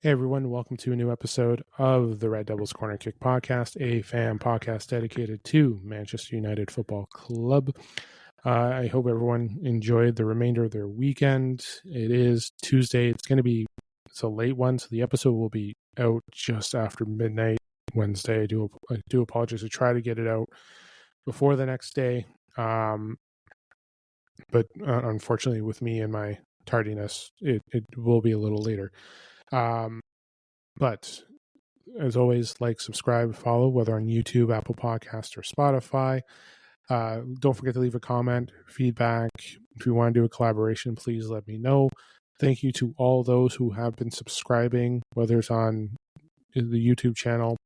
Hey everyone, welcome to a new episode of the Red Devils Corner Kick podcast, a fan podcast dedicated to Manchester United Football Club. I hope everyone enjoyed the remainder of their weekend. It is Tuesday. It's a late one, so the episode will be out just after midnight Wednesday. I do apologize. I try to get it out before the next day, but unfortunately, with me and my tardiness, it will be a little later. But as always, like, subscribe, follow, whether on YouTube, Apple Podcasts, or Spotify. Don't forget to leave a comment, feedback. If you want to do a collaboration, please let me know. Thank you to all those who have been subscribing, whether it's on the YouTube channel,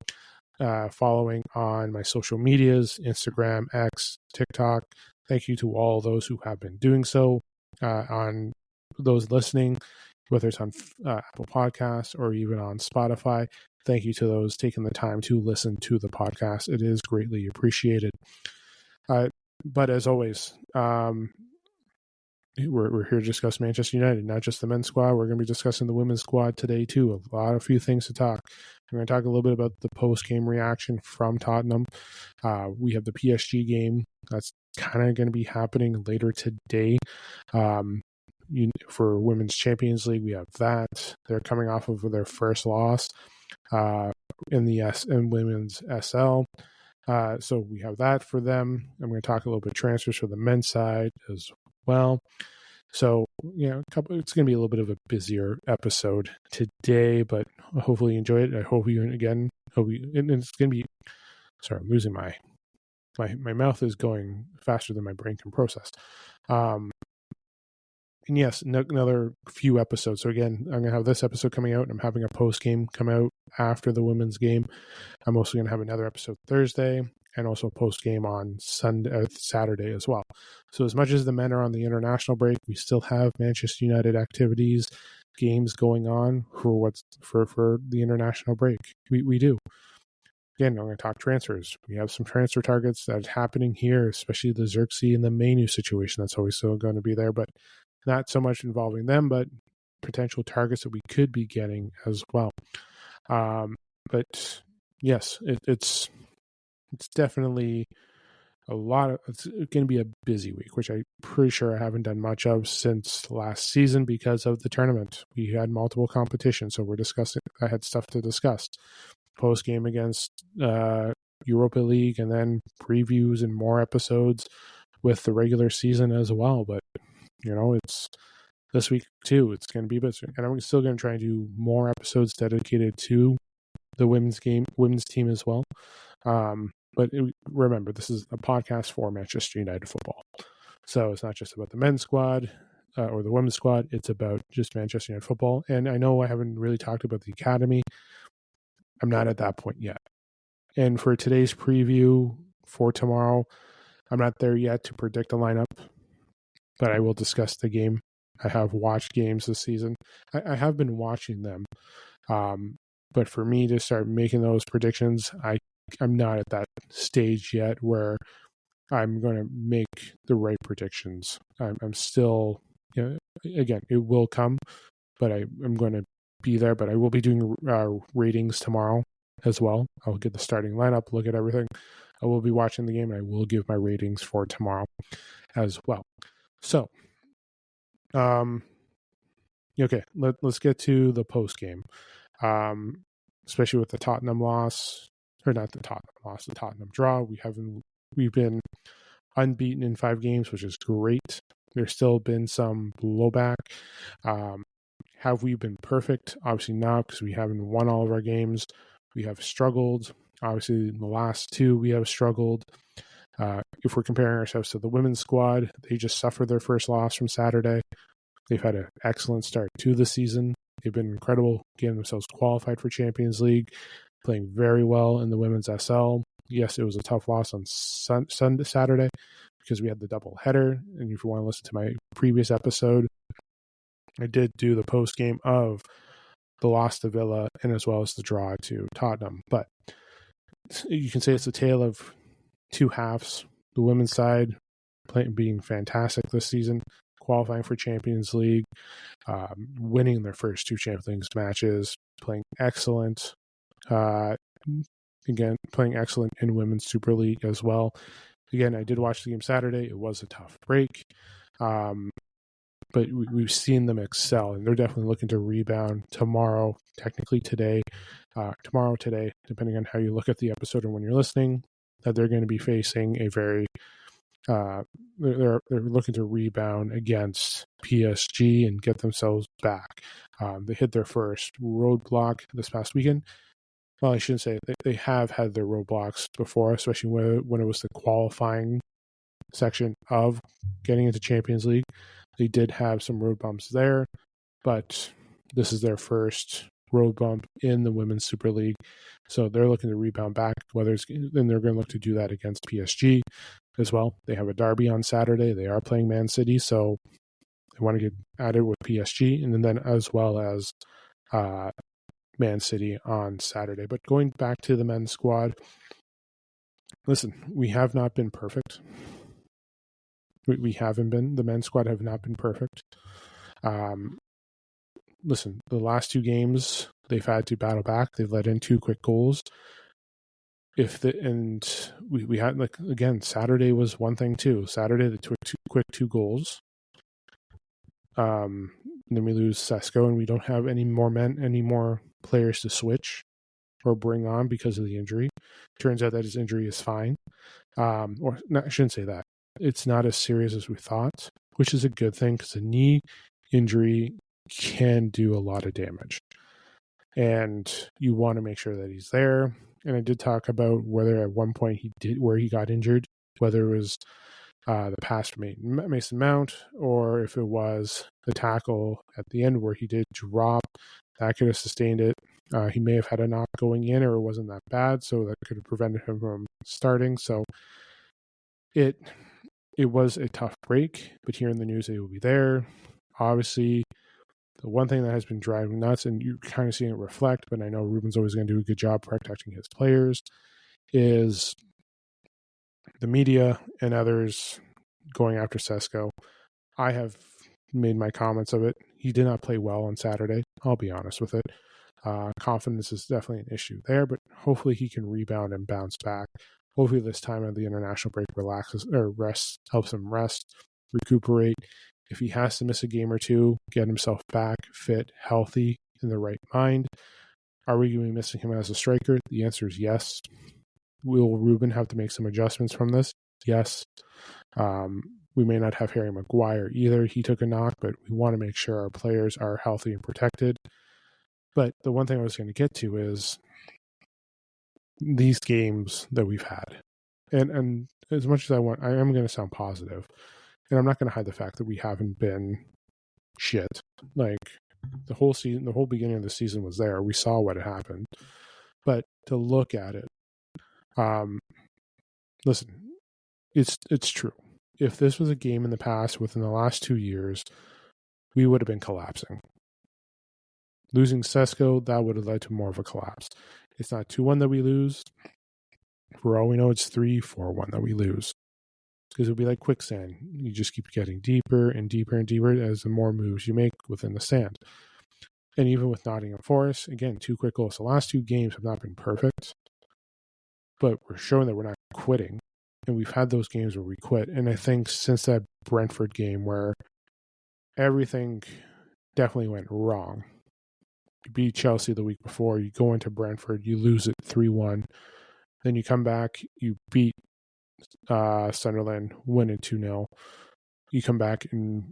following on my social medias, Instagram, X, TikTok. Thank you to all those who have been doing so. On those listening, whether it's on Apple Podcasts or even on Spotify, thank you to those taking the time to listen to the podcast. It is greatly appreciated. But as always, we're here to discuss Manchester United, not just the men's squad. We're going to be discussing the women's squad today too. A few things to talk. We're going to talk a little bit about the post-game reaction from Tottenham. We have the PSG game that's kind of going to be happening later today. For Women's Champions League, we have that. They're coming off of their first loss in Women's SL. So we have that for them. I'm going to talk a little bit of transfers for the men's side as well. So, it's going to be a little bit of a busier episode today, but hopefully you enjoy it. I hope you, again, and it's going to be, sorry, I'm losing my mouth is going faster than my brain can process. And yes, another few episodes. So again, I'm going to have this episode coming out, and I'm having a post-game come out after the women's game. I'm also going to have another episode Thursday, and also a post-game on Saturday as well. So as much as the men are on the international break, we still have Manchester United activities, games going on for the international break. We do. Again, I'm going to talk transfers. We have some transfer targets that's happening here, especially the Xerxes and the Menu situation. That's always still going to be there, but not so much involving them, but potential targets that we could be getting as well. But yes, it's definitely it's going to be a busy week, which I'm pretty sure I haven't done much of since last season because of the tournament. We had multiple competitions, so I had stuff to discuss. Post game against Europa League, and then previews and more episodes with the regular season as well. But it's this week too. It's going to be busy, and I'm still going to try and do more episodes dedicated to the women's team as well. But remember, this is a podcast for Manchester United football, so it's not just about the men's squad or the women's squad. It's about just Manchester United football. And I know I haven't really talked about the academy. I'm not at that point yet. And for today's preview for tomorrow, I'm not there yet to predict a lineup, but I will discuss the game. I have watched games this season. I have been watching them. But for me to start making those predictions, I'm not at that stage yet where I'm going to make the right predictions. I'm still, again, it will come, but I'm going to be there. But I will be doing ratings tomorrow as well. I'll get the starting lineup, look at everything. I will be watching the game, and I will give my ratings for tomorrow as well. So, okay, let's get to the post game, especially with the Tottenham loss, or not the Tottenham loss, the Tottenham draw. We've been unbeaten in 5 games, which is great. There's still been some blowback. Have we been perfect? Obviously not, because we haven't won all of our games. We have struggled. Obviously, in the last 2, we have struggled. If we're comparing ourselves to the women's squad, they just suffered their first loss from Saturday. They've had an excellent start to the season. They've been incredible, getting themselves qualified for Champions League, playing very well in the women's SL. Yes, it was a tough loss on Saturday because we had the double header. And if you want to listen to my previous episode, I did do the post game of the loss to Villa and as well as the draw to Tottenham. But you can say it's a tale of 2 halves. The women's side being fantastic this season, qualifying for Champions League, winning their first 2 Champions League matches, playing excellent. Again, playing excellent in Women's Super League as well. Again, I did watch the game Saturday. It was a tough break. But we've seen them excel, and they're definitely looking to rebound tomorrow, technically today, depending on how you look at the episode and when you're listening, that they're going to be facing a very, they're looking to rebound against PSG and get themselves back. They hit their first roadblock this past weekend. Well, I shouldn't say they have had their roadblocks before, especially when it was the qualifying section of getting into Champions League. They did have some road bumps there, but this is their first road bump in the Women's Super League. So they're looking to rebound back, then they're going to look to do that against PSG as well. They have a derby on Saturday. They are playing Man City, so they want to get at it with PSG, and then as well as Man City on Saturday. But going back to the men's squad, listen, we have not been perfect. We haven't been. The men's squad have not been perfect. Listen, the last two games, they've had to battle back. They've let in 2 quick goals. We had, like, again, Saturday was one thing too. Saturday, they took 2 goals. Then we lose Sesko, and we don't have any more players to switch or bring on because of the injury. Turns out that his injury is fine. I shouldn't say that. It's not as serious as we thought, which is a good thing because a knee injury can do a lot of damage. And you want to make sure that he's there. And I did talk about whether at one point where he got injured, whether it was the pass from Mason Mount or if it was the tackle at the end where he did drop. That could have sustained it. He may have had a knock going in, or it wasn't that bad, so that could have prevented him from starting. So it was a tough break, but hearing the news that he will be there, obviously, the one thing that has been driving nuts, and you're kind of seeing it reflect, but I know Ruben's always going to do a good job protecting his players, is the media and others going after Sesko. I have made my comments of it. He did not play well on Saturday. I'll be honest with it. Confidence is definitely an issue there, but hopefully he can rebound and bounce back. Hopefully this time of the international break helps him rest, recuperate. If he has to miss a game or two, get himself back, fit, healthy, in the right mind. Are we going to be missing him as a striker? The answer is yes. Will Ruben have to make some adjustments from this? Yes. We may not have Harry Maguire either. He took a knock, but we want to make sure our players are healthy and protected. But the one thing I was going to get to is these games that we've had. And as much as I am going to sound positive, and I'm not going to hide the fact that we haven't been shit. Like, the whole season, the whole beginning of the season was there. We saw what had happened. But to look at it, listen, it's true. If this was a game in the past within the last 2 years, we would have been collapsing. Losing Sesko, that would have led to more of a collapse. It's not 2-1 that we lose. For all we know, it's 3-4-1 that we lose. Because it'll be like quicksand. You just keep getting deeper and deeper and deeper as the more moves you make within the sand. And even with Nottingham Forest, again, 2 quick goals. The last 2 games have not been perfect, but we're showing that we're not quitting. And we've had those games where we quit. And I think since that Brentford game where everything definitely went wrong, you beat Chelsea the week before, you go into Brentford, you lose it 3-1. Then you come back, you beat Sunderland, win it 2-0. You come back and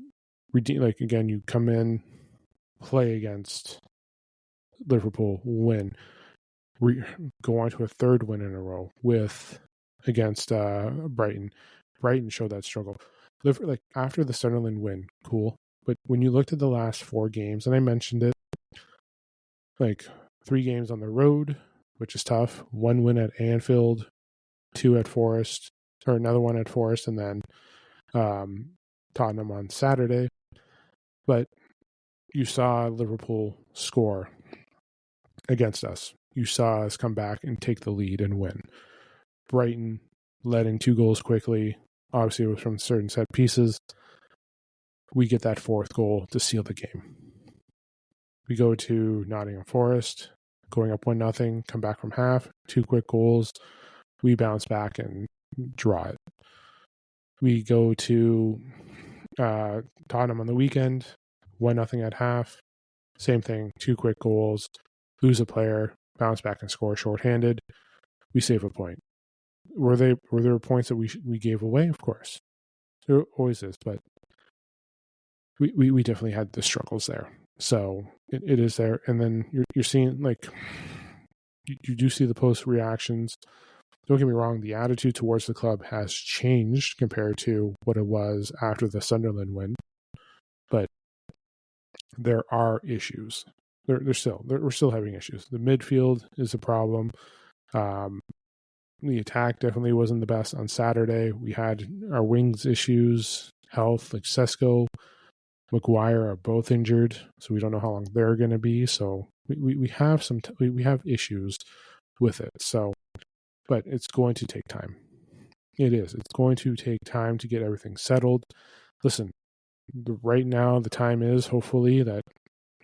again, you come in, play against Liverpool, win, go on to a 3rd win in a row against Brighton. Brighton showed that struggle. After the Sunderland win, cool. But when you looked at the last 4 games, and I mentioned it, 3 games on the road, which is tough. 1 win at Anfield, 2 at Forest, or another one at Forest, and then Tottenham on Saturday. But you saw Liverpool score against us. You saw us come back and take the lead and win. Brighton let in 2 goals quickly. Obviously, it was from certain set pieces. We get that 4th goal to seal the game. We go to Nottingham Forest, going up 1-0, come back from half, 2 quick goals. We bounce back and draw it. We go to Tottenham on the weekend, 1-0 at half. Same thing, 2 quick goals, lose a player, bounce back and score shorthanded. We save a point. Were there points that we gave away? Of course, there always is, but we definitely had the struggles there. So it is there, and then you're seeing, like, you do see the post reactions. Don't get me wrong, the attitude towards the club has changed compared to what it was after the Sunderland win, but there are issues. We're still having issues. The midfield is a problem. The attack definitely wasn't the best on Saturday. We had our wings issues, health, like Sesko, Maguire are both injured, so we don't know how long they're going to be. So we have we have issues with it. So, but it's going to take time. It is. It's going to take time to get everything settled. Listen, right now the time is hopefully that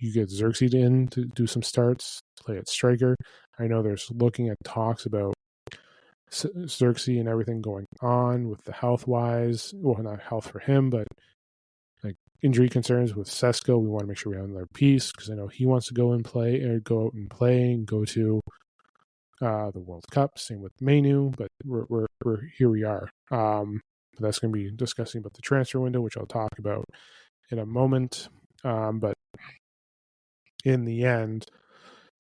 you get Xerxes in to do some starts, play at striker. I know there's looking at talks about Xerxes and everything going on with the health-wise. Well, not health for him, but like injury concerns with Sesko. We want to make sure we have another piece because I know he wants to go out and play and go to the World Cup. Same with Mainu, but we're here we are. That's going to be discussing about the transfer window, which I'll talk about in a moment. But in the end,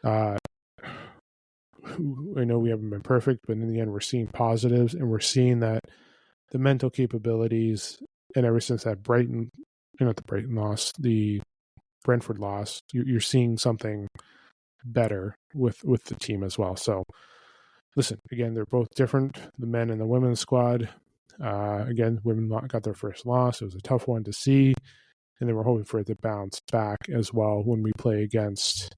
I know we haven't been perfect, but in the end, we're seeing positives, and we're seeing that the mental capabilities, and ever since that the Brentford loss, you're seeing something better with the team as well. So, listen, again, they're both different, the men and the women's squad. Again, women got their first loss. It was a tough one to see, and then we're hoping for it to bounce back as well when we play against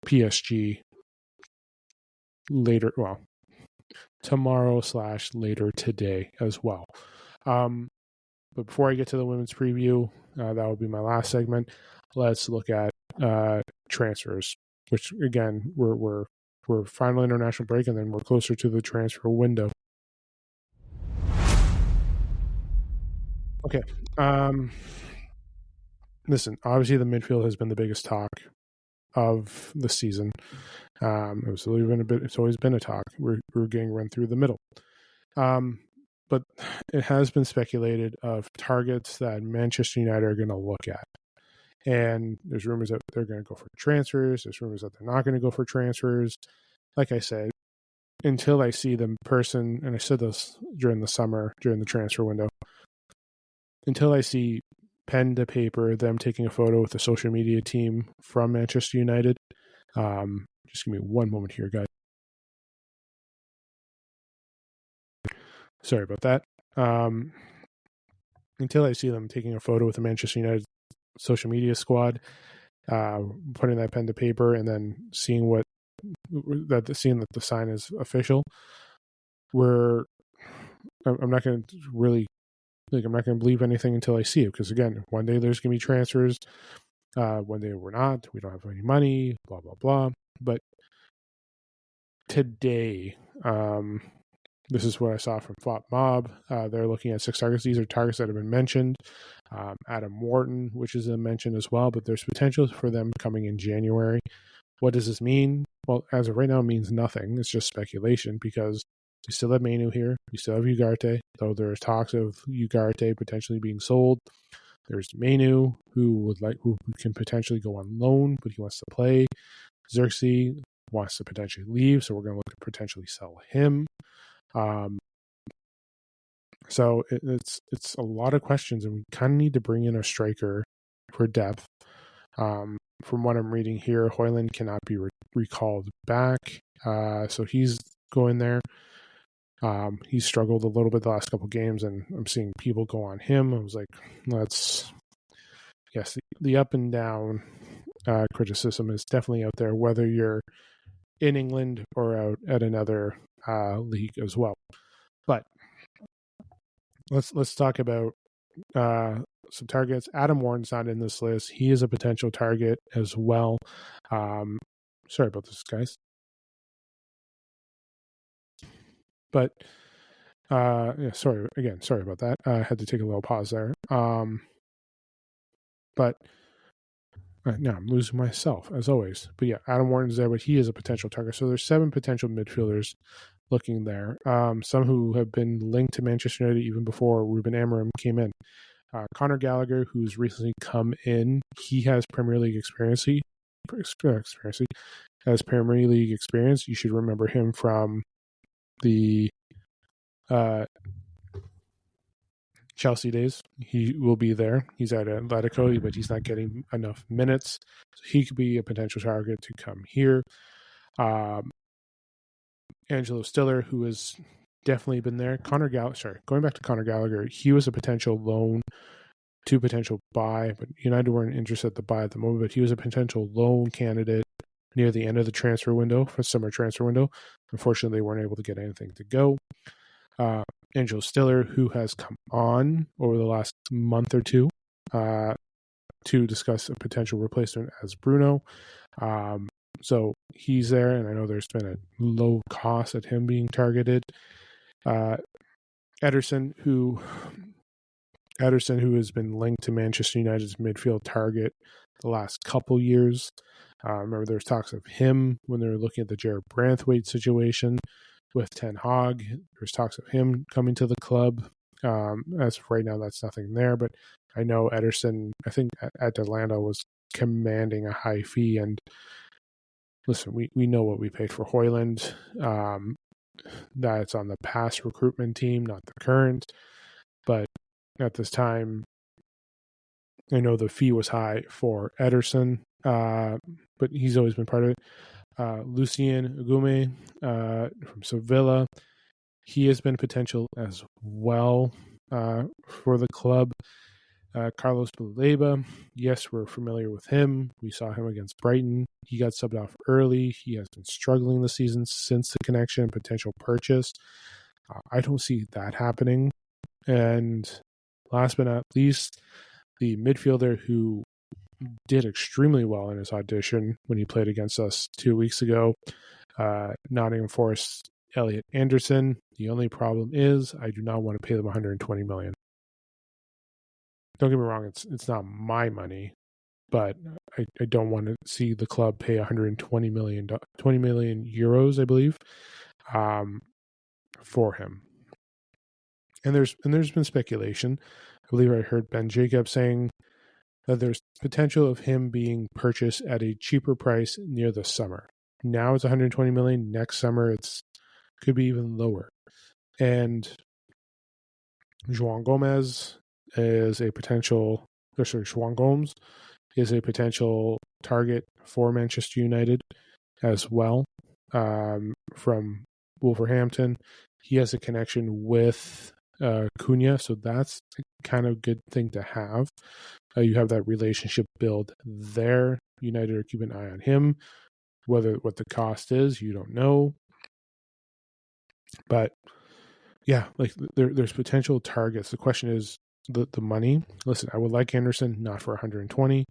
PSG later, well, tomorrow/later today as well. But before I get to the women's preview, that will be my last segment. Let's look at transfers, which again we're final international break, and then we're closer to the transfer window. Okay. Listen, obviously the midfield has been the biggest talk of the season. It's always been a talk. We're getting run through the middle. But it has been speculated of targets that Manchester United are going to look at. And there's rumors that they're going to go for transfers. There's rumors that they're not going to go for transfers. Like I said, until I see the person, and I said this during the summer, during the transfer window, until I see pen to paper, them taking a photo with the social media team from Manchester United. Just give me one moment here, guys. Sorry about that. Until I see them taking a photo with the Manchester United social media squad, putting that pen to paper, and then seeing that the sign is official, I'm not going to really, I'm not going to believe anything until I see it, because again, one day there's going to be transfers, one day we don't have any money, blah blah blah. But today, this is what I saw from Flop Mob. They're looking at 6 targets. These are targets that have been mentioned. Adam Wharton, which is a mention as well, but there's potential for them coming in January. What does this mean? Well, as of right now, it means nothing. It's just speculation, because we still have Mainu here. We still have Ugarte, though there's talks of Ugarte potentially being sold. There's Mainu, who can potentially go on loan, but he wants to play. Xerxes wants to potentially leave, so we're going to look to potentially sell him. So it's a lot of questions, and we kind of need to bring in a striker for depth. From what I'm reading here, Højlund cannot be recalled back, so he's going there. He's struggled a little bit the last couple of games, and I'm seeing people go on him. I was like, the up and down criticism is definitely out there, whether you're in England or out at another league as well. But let's talk about some targets. Adam Warren's not in this list. He is a potential target as well. Sorry about this, guys. But sorry about that. I had to take a little pause there. But now I'm losing myself as always. But yeah, Adam Warren's there, but he is a potential target. So there's 7 potential midfielders looking there. Some who have been linked to Manchester United even before Ruben Amorim came in. Conor Gallagher, who's recently come in, he has Premier League experience. He has Premier League experience. You should remember him from the Chelsea days. He will be there. He's at Atletico, but he's not getting enough minutes. So he could be a potential target to come here. Angelo Stiller, who has definitely been there. Going back to Conor Gallagher, he was a potential loan to potential buy, but United weren't interested at the buy at the moment, but he was a potential loan candidate near the end of the transfer window, for summer transfer window. Unfortunately, they weren't able to get anything to go. Angelo Stiller, who has come on over the last month or two to discuss a potential replacement as Bruno. So he's there, and I know there's been a low cost at him being targeted. Ederson, who has been linked to Manchester United's midfield target the last couple years. Remember, there was talks of him when they were looking at the Jared Branthwaite situation with Ten Hag. There's talks of him coming to the club. As of right now, that's nothing there. But I know Ederson, I think at Atlanta, was commanding a high fee. And listen, we know what we paid for Højlund. That's on the past recruitment team, not the current. But at this time, I know the fee was high for Ederson, but he's always been part of it. Lucien Agume from Sevilla, he has been potential as well for the club. Carlos Baleba, yes, we're familiar with him. We saw him against Brighton. He got subbed off early. He has been struggling this season since the connection, potential purchase. I don't see that happening. And last but not least, the midfielder who did extremely well in his audition when he played against us 2 weeks ago, Nottingham Forest, Elliot Anderson. The only problem is I do not want to pay them $120 million. Don't get me wrong, it's not my money, but I don't want to see the club pay 120 million, 20 million euros, I believe, for him. And there's been speculation. I believe I heard Ben Jacobs saying that there's potential of him being purchased at a cheaper price near the summer. Now it's 120 million. Next summer could be even lower. And João Gomes is a potential target for Manchester United as well, from Wolverhampton. He has a connection with Cunha, so that's kind of good thing to have. You have that relationship build there. United are keeping an eye on him. What the cost is, you don't know. But yeah, like there's potential targets. The question is the money. Listen, I would like Anderson, not for 120.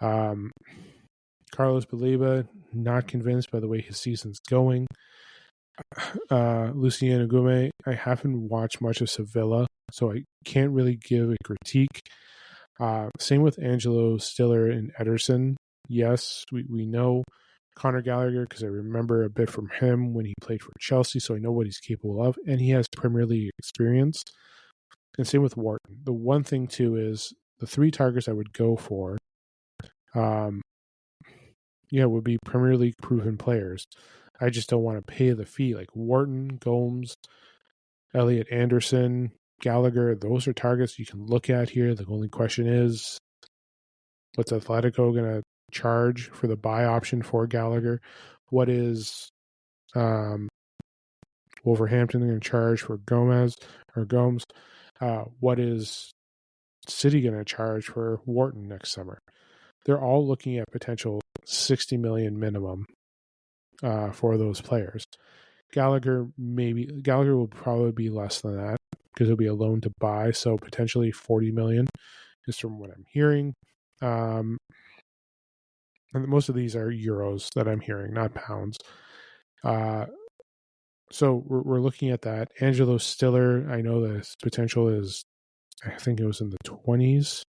Carlos Baleba, not convinced by the way his season's going. Lucien Agume, I haven't watched much of Sevilla, so I can't really give a critique. Same with Angelo Stiller and Ederson. Yes, we know Conor Gallagher because I remember a bit from him when he played for Chelsea, so I know what he's capable of, and he has Premier League experience. And same with Wharton. The one thing, too, is the 3 targets I would go for, would be Premier League proven players. I just don't want to pay the fee. Like Wharton, Gomes, Elliot Anderson, Gallagher, those are targets you can look at here. The only question is, what's Atletico going to charge for the buy option for Gallagher? What is Wolverhampton going to charge for Gomes? What is City going to charge for Wharton next summer? They're all looking at potential 60 million minimum for those players. Gallagher will probably be less than that because it'll be a loan to buy, so potentially 40 million is from what I'm hearing. And most of these are euros that I'm hearing, not pounds. So we're looking at that. Angelo Stiller, I know that his potential is, I think it was in the 20s,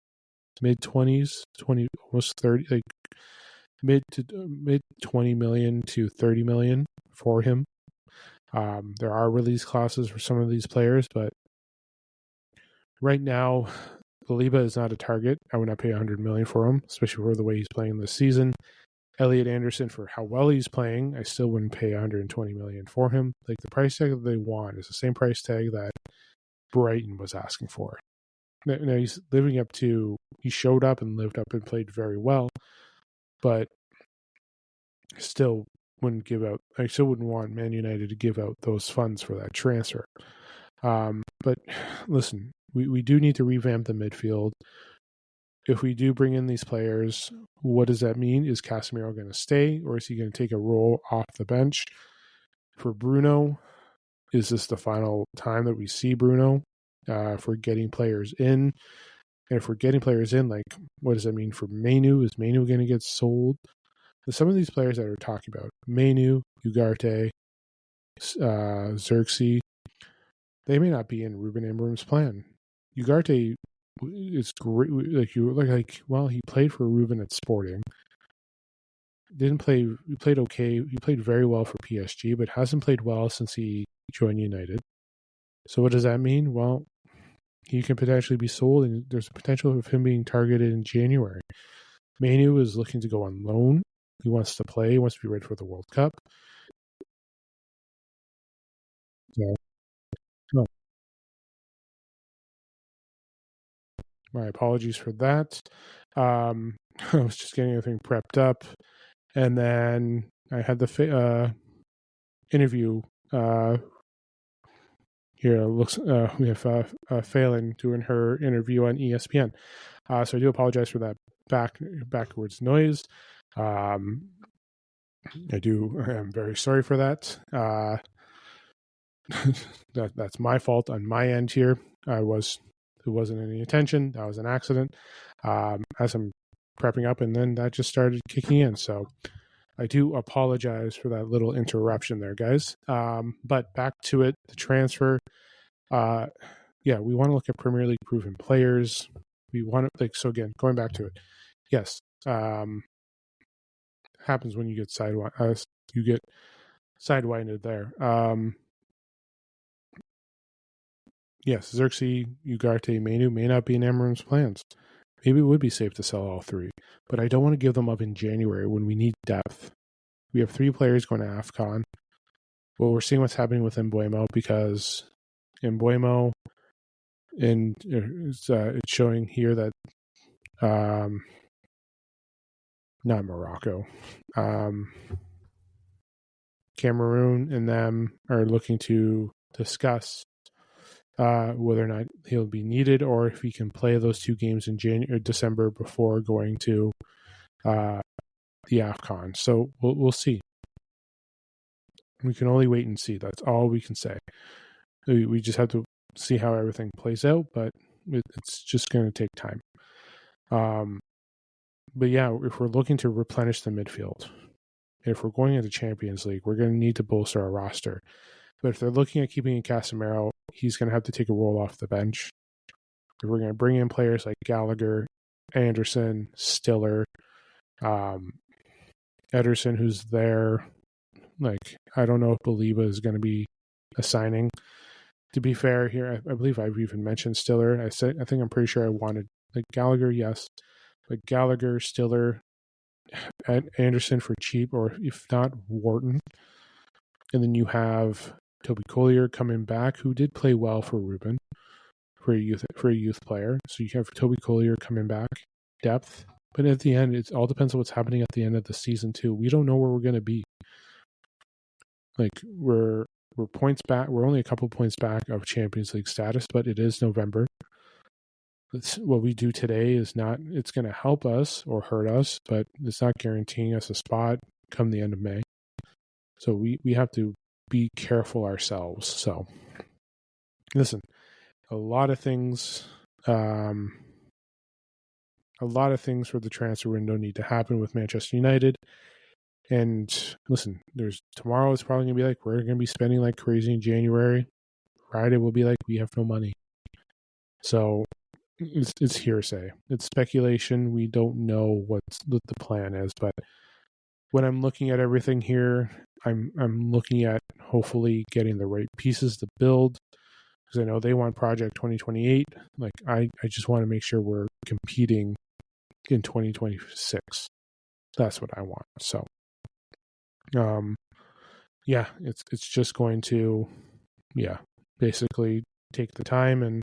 mid 20s, 20, almost 30, like mid 20 million to 30 million for him. There are release clauses for some of these players, but right now, Saliba is not a target. I would not pay 100 million for him, especially for the way he's playing this season. Elliot Anderson, for how well he's playing, I still wouldn't pay 120 million for him. Like, the price tag that they want is the same price tag that Brighton was asking for. Now he's living up to, he showed up and lived up and played very well, but still I still wouldn't want Man United to give out those funds for that transfer. But listen, we do need to revamp the midfield. If we do bring in these players, what does that mean? Is Casemiro going to stay, or is he going to take a role off the bench? For Bruno, is this the final time that we see Bruno? If we're getting players in, and if we're getting players in, like, what does that mean for Mainu? Is Mainu going to get sold? Some of these players that we're talking about, Mainu, Ugarte, Xerxes, they may not be in Ruben Amorim's plan. Ugarte is great. Well, he played for Ruben at Sporting. Didn't play. He played okay. He played very well for PSG, but hasn't played well since he joined United. So what does that mean? Well, he can potentially be sold, and there's a potential of him being targeted in January. Mainu is looking to go on loan. He wants to play. He wants to be ready for the World Cup. So, oh, my apologies for that. I was just getting everything prepped up, and then I had the interview. Here looks we have Phelan doing her interview on ESPN. So I do apologize for that backwards noise. I am very sorry for that. That's my fault on my end here. It wasn't any intention. That was an accident. As I'm prepping up, and then that just started kicking in. So I do apologize for that little interruption there, guys. But back to it, the transfer. We want to look at Premier League proven players. We want to, so again, going back to it. Yes. Happens when you get sidewinded there. Yes, Xerxes, Ugarte, Mainu may not be in Amorim's plans. Maybe it would be safe to sell all three, but I don't want to give them up in January when we need depth. We have 3 players going to AFCON. Well, we're seeing what's happening with Mbeumo, because Mbeumo, and it's showing here that not Morocco, Cameroon and them are looking to discuss whether or not he'll be needed, or if he can play those 2 games in December before going to the AFCON. So we'll see. We can only wait and see. That's all we can say. We just have to see how everything plays out, but it's just going to take time. But yeah, if we're looking to replenish the midfield, if we're going into Champions League, we're going to need to bolster our roster. But if they're looking at keeping in Casemiro, he's going to have to take a role off the bench. If we're going to bring in players like Gallagher, Anderson, Stiller, Ederson, who's there, like, I don't know if Saliba is going to be a signing. To be fair here, I believe I've even mentioned Stiller. I think I'm pretty sure I wanted, like, Gallagher, yes, but Gallagher, Stiller, and Anderson for cheap, or if not, Wharton. And then you have Toby Collier coming back, who did play well for Ruben, for a youth player. So you have Toby Collier coming back, depth. But at the end, it all depends on what's happening at the end of the season too. We don't know where we're going to be. Like, we're points back. We're only a couple points back of Champions League status, but it is November. What we do today is not, it's going to help us or hurt us, but it's not guaranteeing us a spot come the end of May. So we have to be careful ourselves. So listen, a lot of things a lot of things for the transfer window need to happen with Manchester United. And listen, tomorrow is probably going to be like, we're going to be spending like crazy in January. Friday will be like, we have no money. So it's hearsay. It's speculation. We don't know what the plan is. But when I'm looking at everything here, I'm looking at hopefully getting the right pieces to build, because I know they want Project 2028. Like I just want to make sure we're competing in 2026. That's what I want. So, yeah, it's just going to, basically take the time, and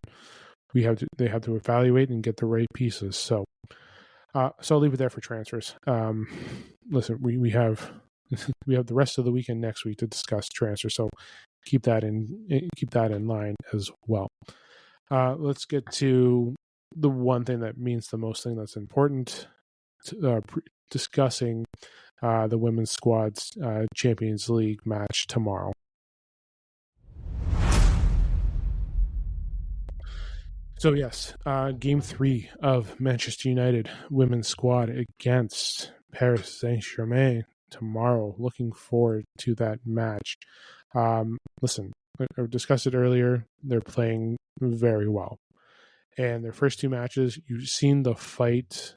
they have to evaluate and get the right pieces. So I'll leave it there for transfers. Listen, we have the rest of the weekend next week to discuss transfers, so keep that in line as well. Let's get to the one thing that means the most, thing that's important, discussing the women's squad's Champions League match tomorrow. So yes, Game 3 of Manchester United women's squad against Paris Saint-Germain tomorrow. Looking forward to that match. Listen, I discussed it earlier. They're playing very well, and their first two matches, you've seen the fight.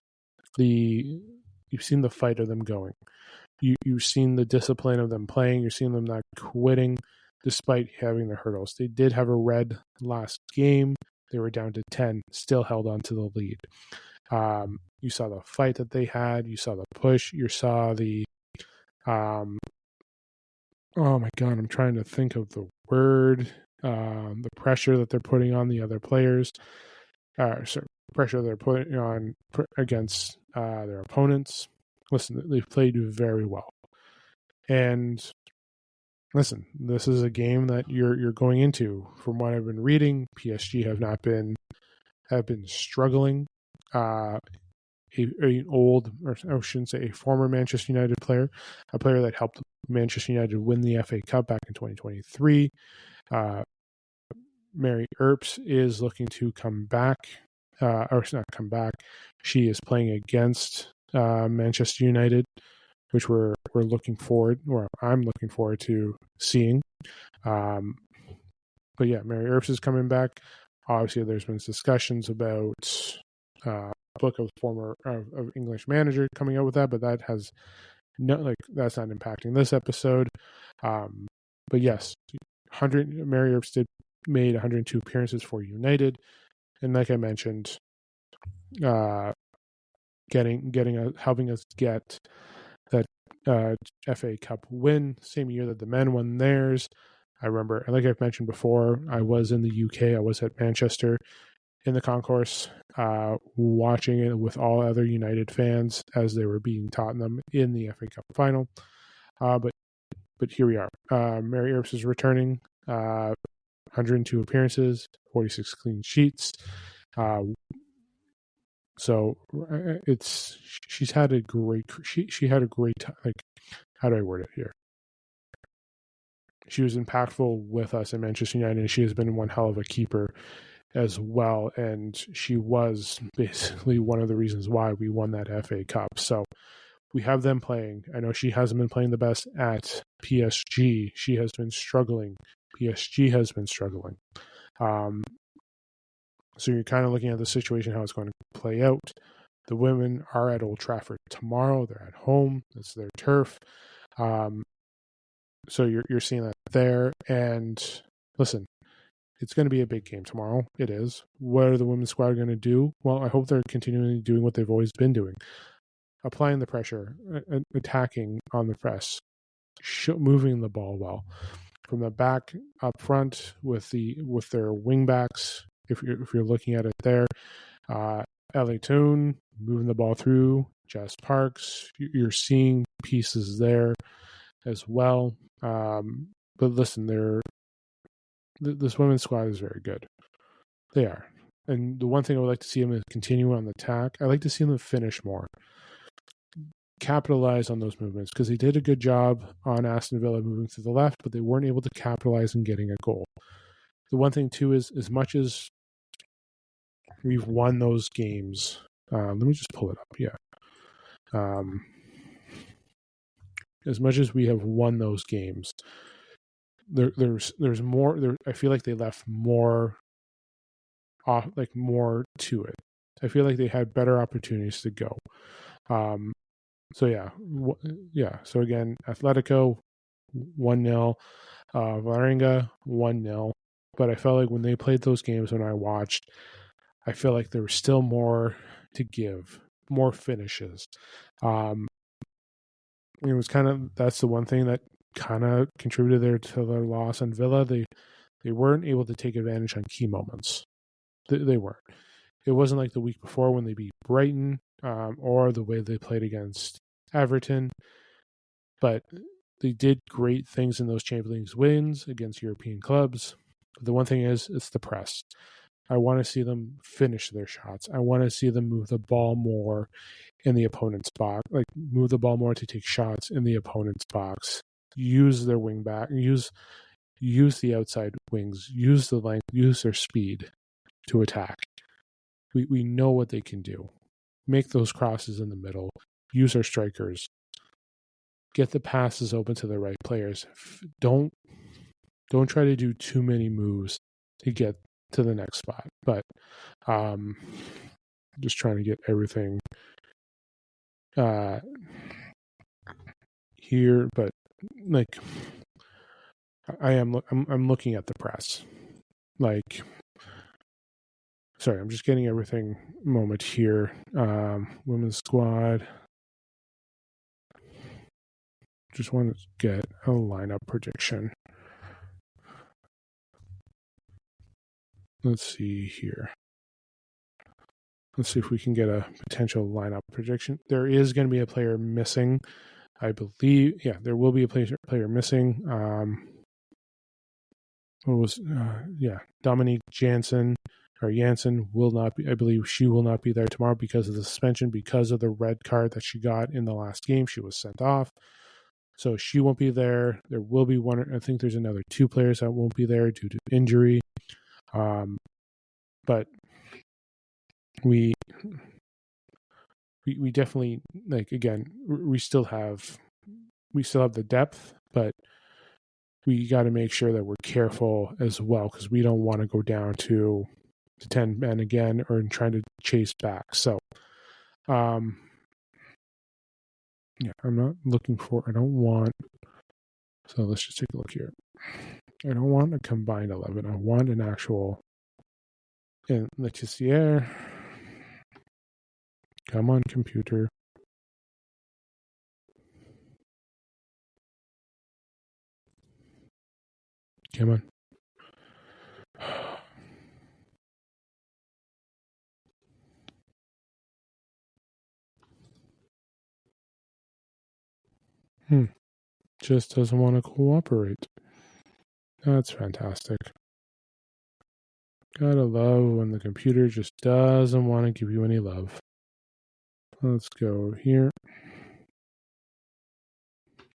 You've seen the fight of them going. You've seen the discipline of them playing. You're seeing them not quitting despite having the hurdles. They did have a red last game. They were down to 10, still held on to the lead. You saw the fight that they had. You saw the push. You saw the, oh my God, I'm trying to think of the word, the pressure that they're putting on the other players. Pressure they're putting on against their opponents. Listen, they've played very well. And listen, this is a game that you're going into. From what I've been reading, PSG have been struggling. A former Manchester United player, a player that helped Manchester United win the FA Cup back in 2023. Mary Earps is looking to come back, or not come back. She is playing against Manchester United, which we're looking forward, or I'm looking forward to seeing. But yeah, Mary Earps is coming back. Obviously, there's been discussions about a book of English manager coming out with that, but that has that's not impacting this episode. But yes, Mary Earps made 102 appearances for United, and like I mentioned, helping us get that FA Cup win, same year that the men won theirs. I remember, like I've mentioned before, I was in the UK. I was at Manchester in the concourse, watching it with all other United fans as they were beating Tottenham in the FA Cup final. But here we are. Mary Earps is returning. 102 appearances, 46 clean sheets. So she's had a great time. Like, how do I word it here? She was impactful with us at Manchester United, and she has been one hell of a keeper as well. And she was basically one of the reasons why we won that FA Cup. So we have them playing. I know she hasn't been playing the best at PSG. She has been struggling. PSG has been struggling. So you're kind of looking at the situation, how it's going to play out. The women are at Old Trafford tomorrow. They're at home. It's their turf. So you're seeing that there. And listen, it's going to be a big game tomorrow. It is. What are the women's squad going to do? Well, I hope they're continuing doing what they've always been doing. Applying the pressure, attacking on the press, moving the ball well. From the back up front with their wing backs, if you're looking at it there, Ellie Toon moving the ball through, Jess Parks, you're seeing pieces there as well. But listen, this women's squad is very good. They are. And the one thing I would like to see them is continue on the attack. I like to see them finish more. Capitalize on those movements, because they did a good job on Aston Villa moving to the left, but they weren't able to capitalize in getting a goal. The one thing too is, as much as we've won those games Let me just pull it up. Yeah. As much as we have won those games, there's more. I feel like they left more off, like more to it. I feel like they had better opportunities to go. So yeah. So again, Atletico 1-0, Valerenga 1-0. But I felt like when they played those games, when I watched, I feel like there was still more to give, more finishes. It was that's the one thing that kind of contributed there to their loss. And Villa, they weren't able to take advantage on key moments. They weren't. It wasn't like the week before when they beat Brighton, or the way they played against Everton. But they did great things in those Champions League wins against European clubs. But the one thing is, it's the press. I want to see them finish their shots. I want to see them move the ball more in the opponent's box, like move the ball more to take shots in the opponent's box. Use their wing back, use the outside wings, use the length, use their speed to attack. We know what they can do. Make those crosses in the middle. Use our strikers. Get the passes open to the right players. Don't try to do too many moves to get to the next spot. But just trying to get everything here. But like, I'm looking at the press. Like, sorry, I'm just getting everything moment here. Women's squad. Just want to get a lineup prediction. Let's see here. Let's see if we can get a potential lineup prediction. There is going to be a player missing, I believe. Yeah, there will be a player missing. Dominique Janssen will not be. I believe she will not be there tomorrow because of the suspension, because of the red card that she got in the last game. She was sent off, so she won't be there. There will be one. I think there's another 2 players that won't be there due to injury. But we definitely, like, again, we still have the depth, but we got to make sure that we're careful as well, because we don't want to go down to 10 men again or trying to chase back. So I'm not looking for, I don't want, so let's just take a look here. I don't want a combined 11. I want an actual, and Letizier. Come on, computer. Come on. Just doesn't want to cooperate. That's fantastic. Gotta love when the computer just doesn't want to give you any love. Let's go here.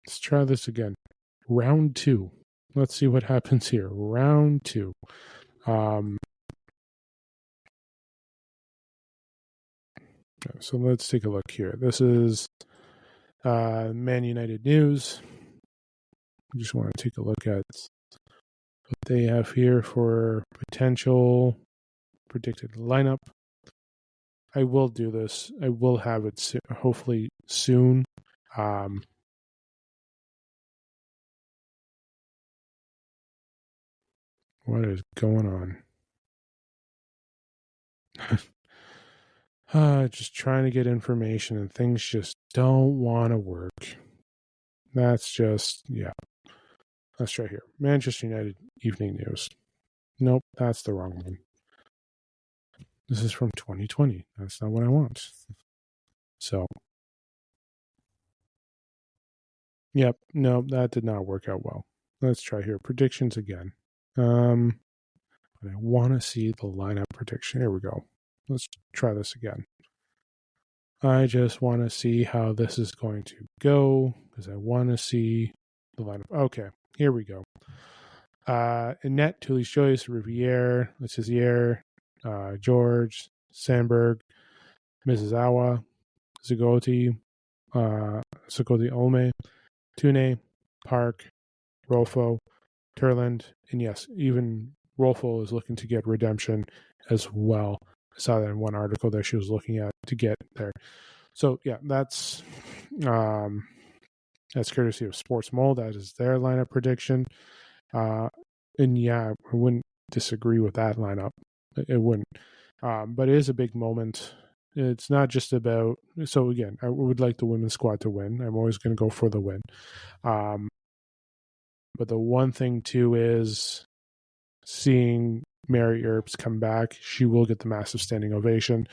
Let's try this again. Round 2. Let's see what happens here. Round 2. So let's take a look here. This is Man United News. I just want to take a look at what they have here for potential predicted lineup. I will do this. I will have it hopefully soon. What is going on? Just trying to get information, and things just don't want to work. That's just, yeah. Let's try here. Manchester United Evening News. Nope, that's the wrong one. This is from 2020. That's not what I want. So, yep, no, that did not work out well. Let's try here. Predictions again. But I want to see the lineup prediction. Here we go. Let's try this again. I just want to see how this is going to go, because I want to see the lineup. Okay, here we go. Annette, Toulouse Joyce, Riviere, Letizier, George, Sandberg, Mizuzawa, Zagoti, Sakoti Ome, Tune, Park, Rolfo, Turland, and yes, even Rolfo is looking to get redemption as well. I saw that in one article that she was looking at to get there. So yeah, that's courtesy of Sports Mole. That is their lineup prediction. And yeah, I wouldn't disagree with that lineup. It wouldn't. But it is a big moment. It's not just about. So again, I would like the women's squad to win. I'm always going to go for the win. But the one thing too is seeing Mary Earps come back. She will get the massive standing ovation.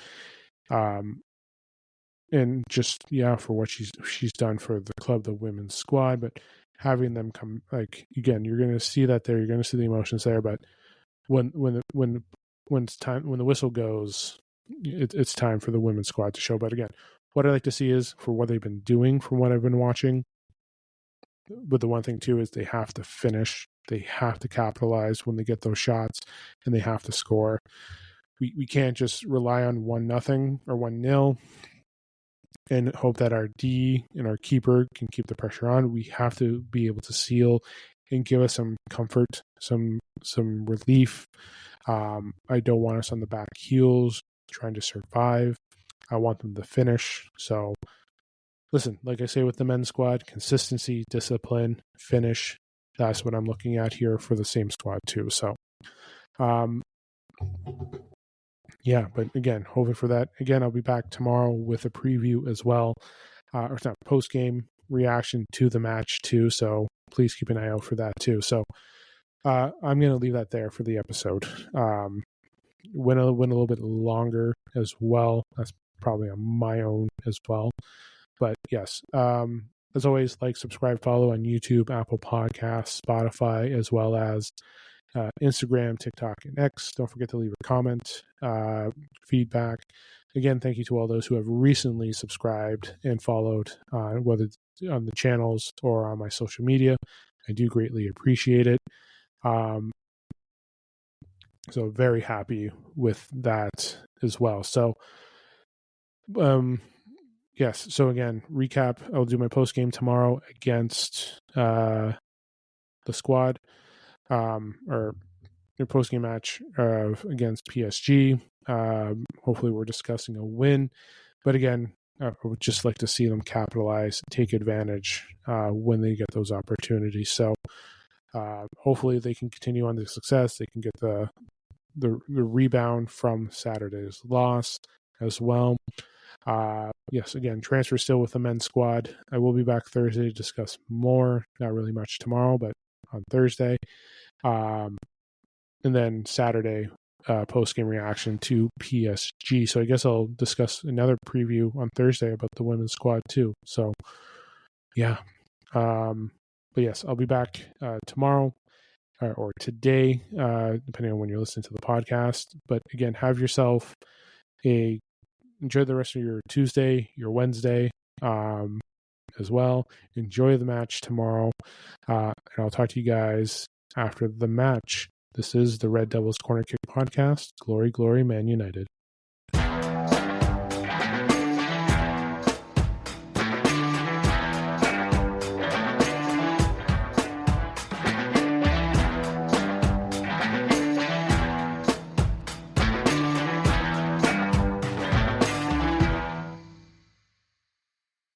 And just for what she's done for the club, the women's squad, but having them come, like, again, you're going to see that there. You're going to see the emotions there. But when it's time, when the whistle goes, it's time for the women's squad to show. But again, what I like to see is for what they've been doing, from what I've been watching. But the one thing too is they have to finish. They have to capitalize when they get those shots, and they have to score. We can't just rely on 1-0 or 1-0 and hope that our D and our keeper can keep the pressure on. We have to be able to seal and give us some comfort, some relief. I don't want us on the back heels trying to survive. I want them to finish. So listen, like I say with the men's squad, consistency, discipline, finish. That's what I'm looking at here for the same squad too. So, but again, hoping for that. Again, I'll be back tomorrow with a preview as well, or it's not, post-game reaction to the match too. So please keep an eye out for that too. So I'm going to leave that there for the episode. Went a little bit longer as well. That's probably on my own as well. But yes, as always, like, subscribe, follow on YouTube, Apple Podcasts, Spotify, as well as Instagram, TikTok, and X. Don't forget to leave a comment, feedback. Again, thank you to all those who have recently subscribed and followed, whether it's on the channels or on my social media. I do greatly appreciate it. So very happy with that as well. So, yes. So again, recap. I'll do my post game tomorrow against the squad, or your post game match against PSG. Hopefully, we're discussing a win. But again, I would just like to see them capitalize, take advantage when they get those opportunities. So hopefully, they can continue on the success. They can get the rebound from Saturday's loss as well. Yes, again, transfer still with the men's squad. I will be back Thursday to discuss more. Not really much tomorrow, but on Thursday. And then Saturday, post-game reaction to PSG. So I guess I'll discuss another preview on Thursday about the women's squad too. So, yeah. But yes, I'll be back tomorrow or today, depending on when you're listening to the podcast. But again, have yourself enjoy the rest of your Tuesday, your Wednesday, as well. Enjoy the match tomorrow. And I'll talk to you guys after the match. This is the Red Devils Corner Kick Podcast. Glory, glory, Man United.